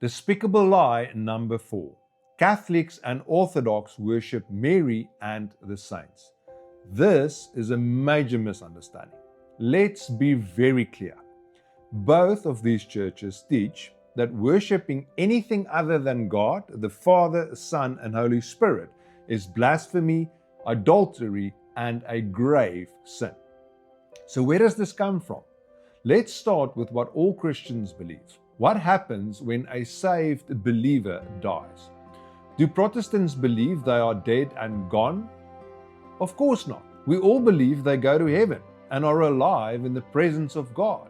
Despicable lie number 4. Catholics and Orthodox worship Mary and the saints. This is a major misunderstanding. Let's be very clear. Both of these churches teach that worshiping anything other than God, the Father, Son, and Holy Spirit is blasphemy, adultery, and a grave sin. So where does this come from? Let's start with what all Christians believe. What happens when a saved believer dies? Do Protestants believe they are dead and gone? Of course not. We all believe they go to heaven and are alive in the presence of God.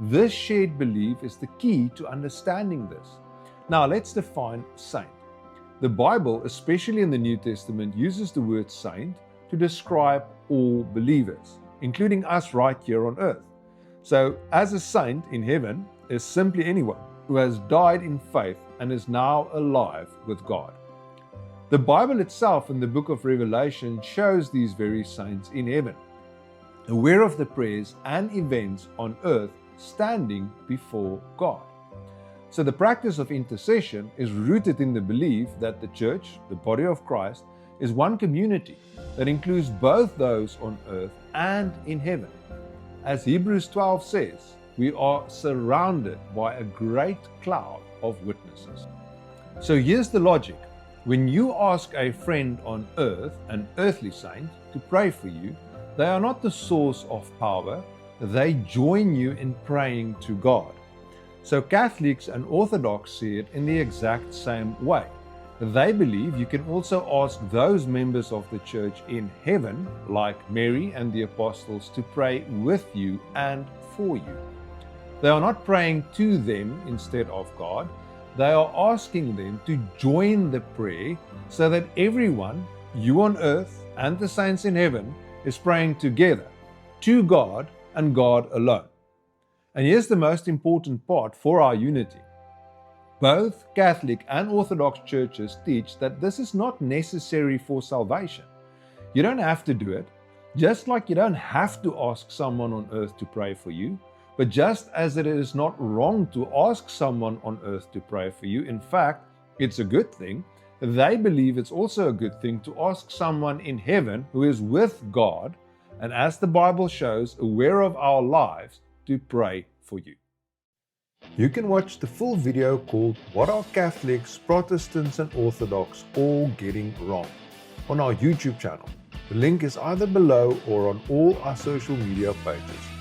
This shared belief is the key to understanding this. Now let's define saint. The Bible, especially in the New Testament, uses the word saint to describe all believers, including us right here on earth. So, as a saint in heaven is simply anyone who has died in faith and is now alive with God. The Bible itself in the book of Revelation shows these very saints in heaven, aware of the prayers and events on earth, standing before God. So the practice of intercession is rooted in the belief that the church, the body of Christ, is one community that includes both those on earth and in heaven. As Hebrews 12 says, we are surrounded by a great cloud of witnesses. So here's the logic. When you ask a friend on earth, an earthly saint, to pray for you, they are not the source of power. They join you in praying to God. So Catholics and Orthodox see it in the exact same way. They believe you can also ask those members of the church in heaven, like Mary and the apostles, to pray with you and for you. They are not praying to them instead of God. They are asking them to join the prayer so that everyone, you on earth and the saints in heaven, is praying together to God and God alone. And here's the most important part for our unity. Both Catholic and Orthodox churches teach that this is not necessary for salvation. You don't have to do it, just like you don't have to ask someone on earth to pray for you. But just as it is not wrong to ask someone on earth to pray for you, in fact, it's a good thing, they believe it's also a good thing to ask someone in heaven who is with God, and as the Bible shows, aware of our lives, to pray for you. You can watch the full video called What Are Catholics, Protestants and Orthodox All Getting Wrong? On our YouTube channel. The link is either below or on all our social media pages.